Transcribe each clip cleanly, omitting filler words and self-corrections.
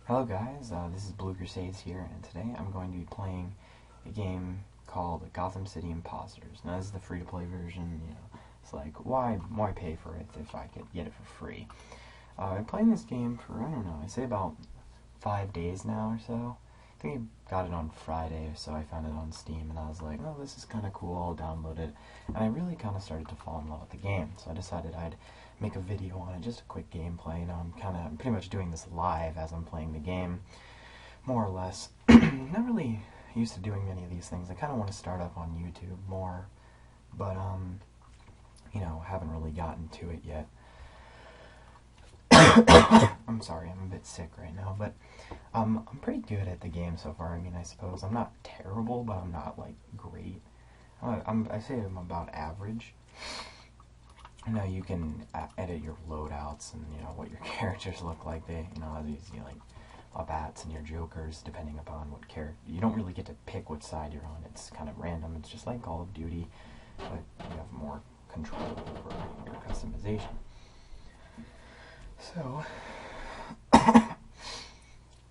Hello guys, this is Blue Crusades here, and today I'm going to be playing a game called Gotham City Impostors. Now this is the free-to-play version, it's like, why pay for it if I could get it for free? I've been playing this game for, I don't know, I'd say about 5 days now or so. I think I got it on Friday or so. I found it on Steam, and I was like, oh, this is kind of cool, I'll download it. And I really kind of started to fall in love with the game, so I decided I'd make a video on it, just a quick gameplay. Now I'm pretty much doing this live as I'm playing the game, more or less. Not really used to doing many of these things. I kind of want to start up on YouTube more, but haven't really gotten to it yet. I'm sorry, I'm a bit sick right now, but I'm pretty good at the game so far. I mean, I suppose I'm not terrible, but I'm not like great. I say I'm about average. Now you can edit your loadouts and what your characters look like. They these like bats and your jokers, depending upon what character. You don't really get to pick what side you're on. It's kind of random. It's just like Call of Duty, but you have more control over your customization. So,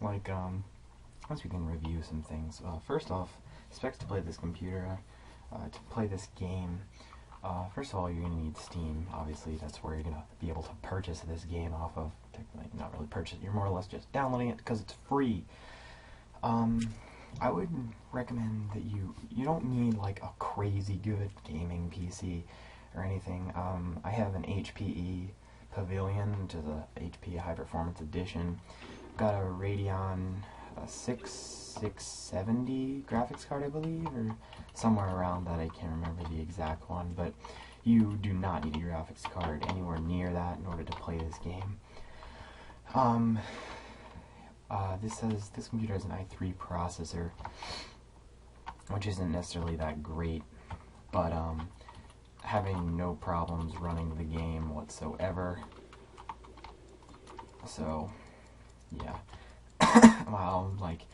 once we can review some things. First off, specs to play this computer, to play this game. First of all, you're going to need Steam. Obviously, that's where you're going to be able to purchase this game off of. Technically, not really purchase. You're more or less just downloading it because it's free. I would recommend that you don't need like a crazy good gaming PC or anything. I have an HPE Pavilion, which is a HP High Performance Edition. Got a Radeon 6670 graphics card, I believe, or somewhere around that. I can't remember the exact one, but you do not need a graphics card anywhere near that in order to play this game. This computer has an i3 processor, which isn't necessarily that great, but having no problems running the game whatsoever. So, yeah. Wow, I'm like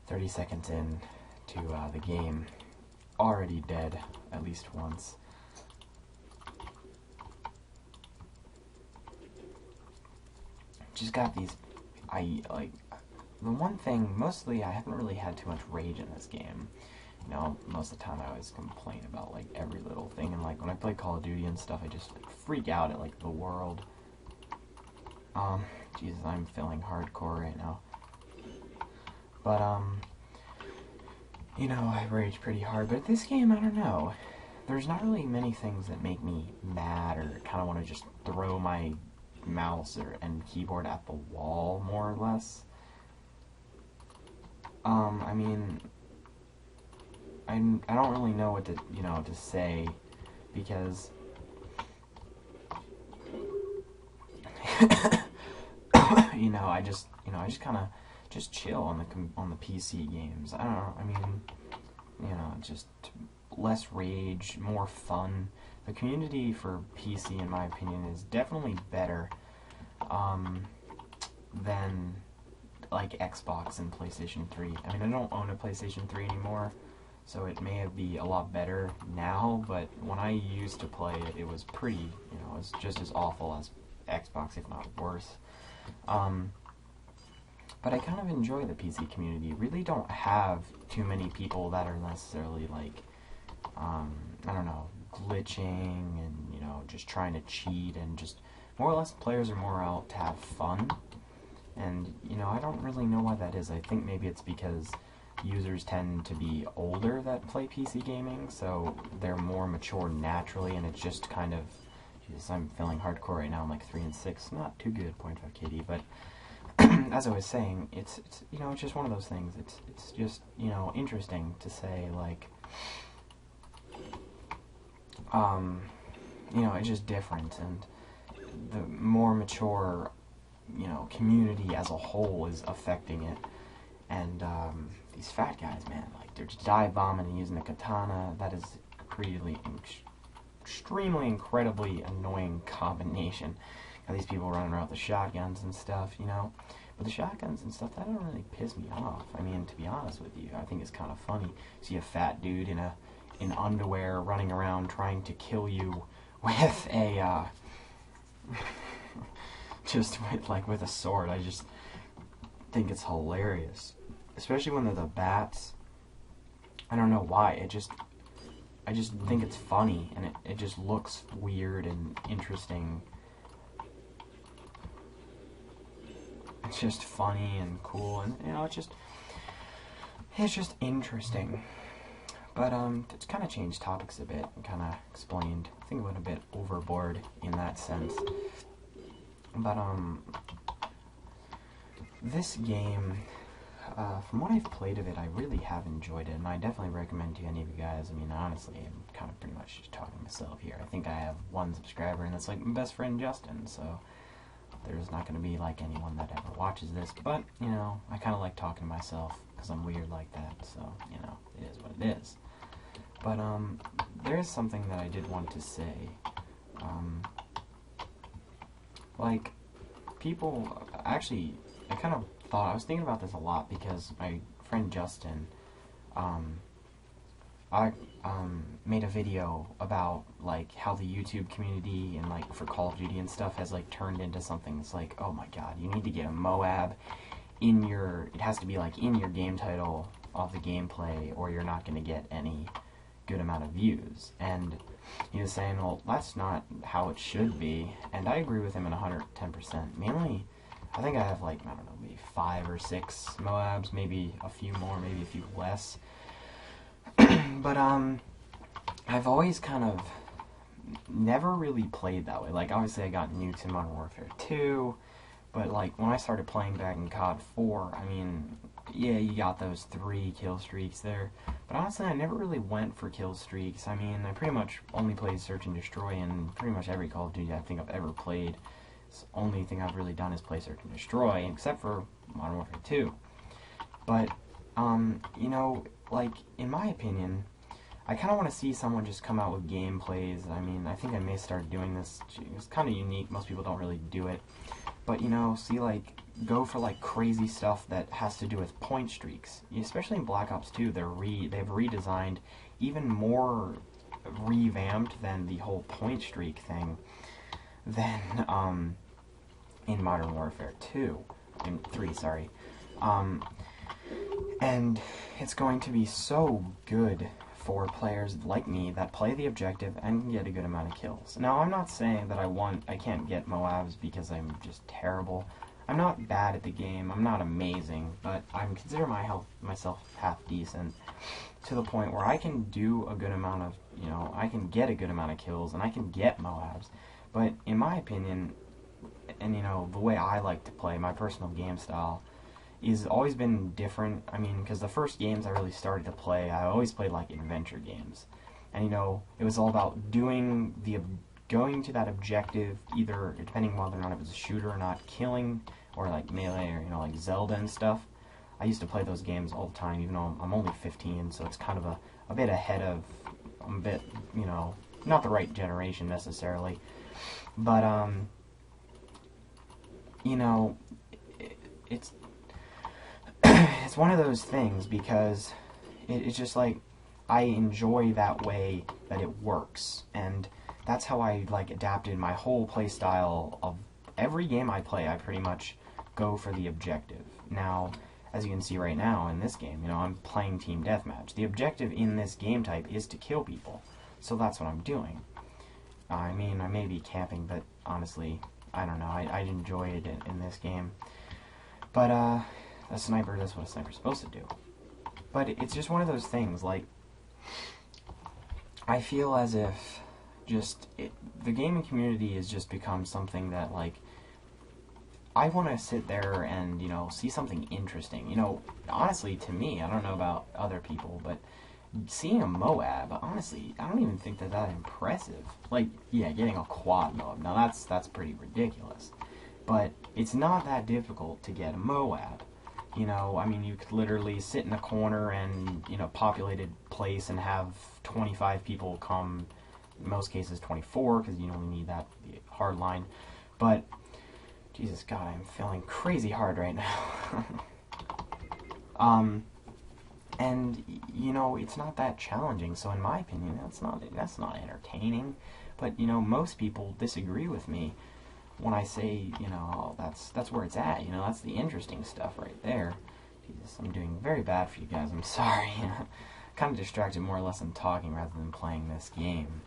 30 seconds in to the game, already dead at least once. Just got these, the one thing, mostly I haven't really had too much rage in this game. Most of the time I always complain about like every little thing, and like when I play Call of Duty and stuff, I just freak out at like the world. Jesus, I'm feeling hardcore right now. But I rage pretty hard. But this game, I don't know. There's not really many things that make me mad or kind of want to just throw my mouse and keyboard at the wall, more or less. I mean, I don't really know what to to say, because I just kind of chill on the PC games. I don't know. I mean, just less rage, more fun. The community for PC, in my opinion, is definitely better than like Xbox and PlayStation 3. I mean, I don't own a PlayStation 3 anymore, so it may be a lot better now, but when I used to play it, it was pretty, it was just as awful as Xbox, if not worse. But I kind of enjoy the PC community. Really don't have too many people that are necessarily like, I don't know, glitching and, just trying to cheat, and just more or less players are more out to have fun. And, I don't really know why that is. I think maybe it's because users tend to be older that play PC gaming, so they're more mature naturally, and it's just kind of, Jesus, I'm feeling hardcore right now. I'm like 3 and 6, not too good, 0.5 KD, but as I was saying, it's it's just one of those things. It's just, interesting to say, like, it's just different, and the more mature, community as a whole is affecting it. And these fat guys, man, like, they're just dive bombing and using a katana. That is really extremely, incredibly annoying combination. Got these people running around with the shotguns and stuff, But the shotguns and stuff, that don't really piss me off. I mean, to be honest with you, I think it's kind of funny. See a fat dude in underwear running around trying to kill you with a just with a sword. think it's hilarious, especially when they're the bats. I don't know why. I just think it's funny, and it just looks weird and interesting. It's just funny and cool, and you know, it's just interesting. But it's kind of changed topics a bit and kind of explained. I think it went a bit overboard in that sense. But this game, from what I've played of it, I really have enjoyed it, and I definitely recommend to any of you guys. I mean, honestly, I'm kind of pretty much just talking to myself here. I think I have one subscriber, and it's like my best friend Justin, so there's not going to be like anyone that ever watches this, but, you know, I kind of like talking to myself, because I'm weird like that, so, you know, it is what it is. But, there is something that I did want to say. Like, people, actually, I kind of thought, I was thinking about this a lot, because my friend Justin, made a video about, like, how the YouTube community and, like, for Call of Duty and stuff has, like, turned into something that's like, oh my god, you need to get a Moab in your, it has to be, like, in your game title of the gameplay, or you're not going to get any good amount of views. And he was saying, well, that's not how it should be, and I agree with him at 110%. Mainly, I think I have, like, I don't know, maybe 5 or 6 Moabs, maybe a few more, maybe a few less. But, I've always kind of never really played that way. Like, obviously I got nuked in Modern Warfare 2, but, like, when I started playing back in COD 4, I mean, yeah, you got those 3 kill streaks there, but honestly, I never really went for kill streaks. I mean, I pretty much only played Search and Destroy in pretty much every Call of Duty I think I've ever played. The only thing I've really done is play Search and Destroy, except for Modern Warfare 2. But, you know, like, in my opinion, I kind of want to see someone just come out with gameplays. I mean, I think I may start doing this. It's kind of unique. Most people don't really do it. But, you know, see, like, go for, like, crazy stuff that has to do with point streaks. Especially in Black Ops 2, they've redesigned, even more revamped than the whole point streak thing than, in Modern Warfare 2. In 3, sorry. And it's going to be so good for players like me that play the objective and can get a good amount of kills. Now, I'm not saying that I can't get Moabs because I'm just terrible. I'm not bad at the game, I'm not amazing, but I consider myself half decent, to the point where I can do a good amount of, you know, I can get a good amount of kills, and I can get Moabs. But in my opinion, and, you know, the way I like to play, my personal game style, is always been different. I mean, because the first games I really started to play, I always played, like, adventure games. And, you know, it was all about going to that objective, either, depending on whether or not it was a shooter or not, killing, or, like, melee, or, you know, like, Zelda and stuff. I used to play those games all the time, even though I'm only 15, so it's kind of a bit ahead of, I'm a bit, you know, not the right generation, necessarily. But, you know, it's it's one of those things, because it's just like, I enjoy that way that it works, and that's how I, like, adapted my whole play style of every game I play. I pretty much go for the objective. Now, as you can see right now in this game, you know, I'm playing Team Deathmatch. The objective in this game type is to kill people, so that's what I'm doing. I mean, I may be camping, but honestly, I don't know, I enjoy it in this game. But, a sniper does what a sniper's supposed to do. But it's just one of those things, like, I feel as if the gaming community has just become something that, like, I want to sit there and, you know, see something interesting. You know, honestly, to me, I don't know about other people, but seeing a Moab, honestly, I don't even think that impressive. Like, yeah, getting a quad Moab, now that's pretty ridiculous. But it's not that difficult to get a Moab. You know, I mean, you could literally sit in a corner and, you know, populated place and have 25 people come, in most cases 24, because you only need that to be a hard line. But, Jesus God, I'm feeling crazy hard right now. And, you know, it's not that challenging, so in my opinion, that's not entertaining. But, you know, most people disagree with me. when I say, you know, that's where it's at, you know, that's the interesting stuff right there. Jesus, I'm doing very bad for you guys, I'm sorry. Kind of distracted more or less in talking rather than playing this game.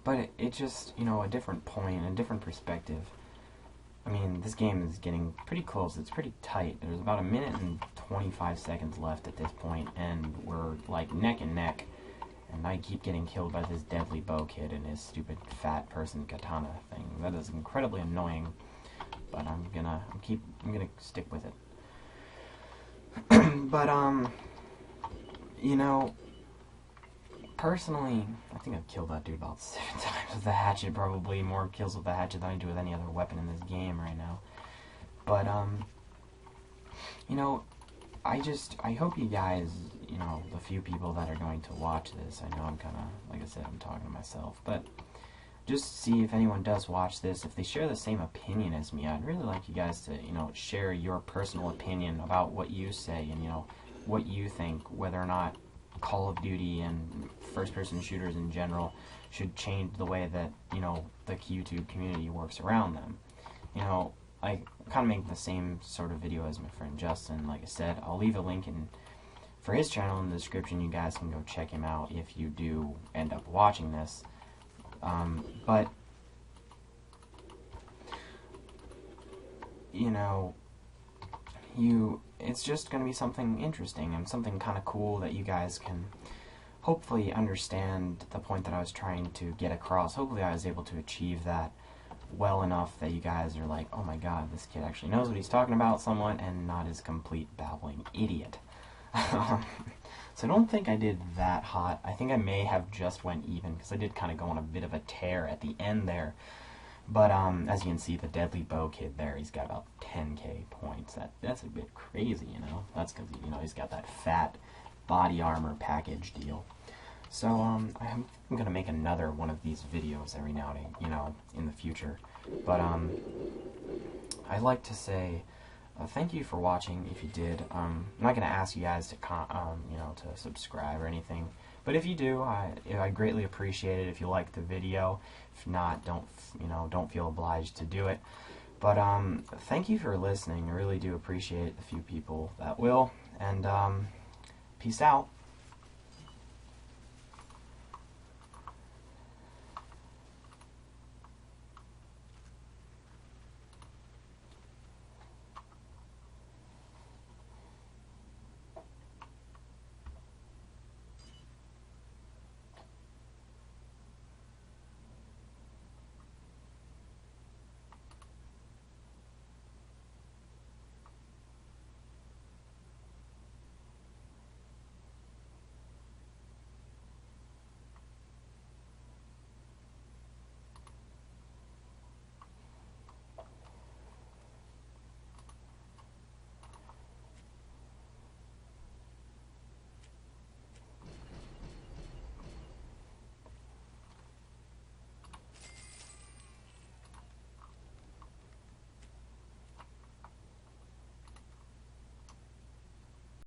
But it just, you know, a different point, a different perspective. I mean, this game is getting pretty close. It's pretty tight. There's about a minute and 25 seconds left at this point, and we're like neck and neck. And I keep getting killed by this deadly bow kid and his stupid fat person katana thing. That is incredibly annoying, but I'm gonna stick with it. But you know, personally, I think I've killed that dude about 7 times with the hatchet. Probably more kills with the hatchet than I do with any other weapon in this game right now. But you know, I hope you guys, you know, the few people that are going to watch this, I know I'm kind of, like I said, I'm talking to myself, but just see if anyone does watch this, if they share the same opinion as me. I'd really like you guys to, you know, share your personal opinion about what you say and, you know, what you think, whether or not Call of Duty and first-person shooters in general should change the way that, you know, the YouTube community works around them. You know, I kind of make the same sort of video as my friend Justin. Like I said, I'll leave a link for his channel in the description. You guys can go check him out if you do end up watching this. But, you know, it's just going to be something interesting and something kind of cool that you guys can hopefully understand the point that I was trying to get across. Hopefully I was able to achieve that well enough that you guys are like, oh my god, this kid actually knows what he's talking about somewhat and not his complete babbling idiot. So don't think I did that hot. I think I may have just went even because I did kind of go on a bit of a tear at the end there. But as you can see, the deadly bow kid there, he's got about 10k points. That's a bit crazy, you know. That's because, you know, he's got that fat body armor package deal. So I'm gonna make another one of these videos every now and then, you know, in the future. But I'd like to say thank you for watching. If you did, I'm not gonna ask you guys to you know, to subscribe or anything. But if you do, I greatly appreciate it. If you like the video, if not, don't feel obliged to do it. But thank you for listening. I really do appreciate the few people that will. And peace out.